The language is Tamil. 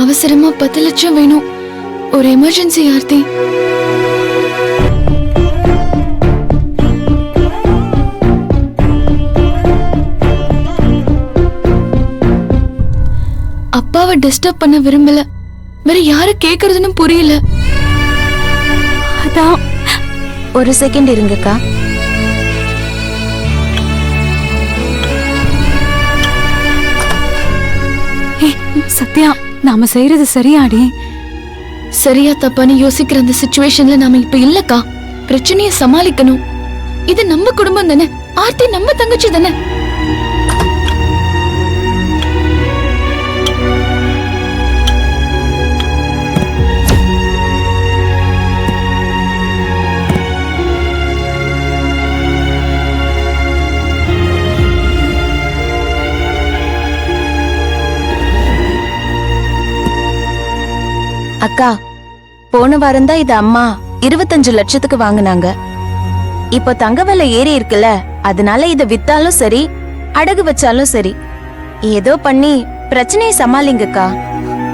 அவசரமா 10 லட்சம் வேணும். ஒரு எமர்ஜென்சி ஆர்த்தி. அப்பாவை டிஸ்டர்ப் பண்ண விரும்பல. வேற யாரு கேக்குறதுன்னு புரியல. அதான் ஒரு செகண்ட் இருங்கக்கா. சத்யா, நாம செய்யறது சரியாடி? சரியா தப்பான்னு யோசிக்கிற அந்த சிச்சுவேஷன்ல நாம இப்ப இல்லக்கா. பிரச்சனைய சமாளிக்கணும். இது நம்ம குடும்பம் தானே. ஆர்த்தி நம்ம தங்கச்சி தானே. அக்கா, போன வாரம் தான் இது அம்மா 25 லட்சத்துக்கு வாங்குனாங்க. இப்போ தங்க விலை ஏறி இருக்குல்ல, அதனால இத வித்தாலும் சரி, அடகு வச்சாலும் சரி, ஏதோ பண்ணி பிரச்சனையை சமாளிங்கக்கா.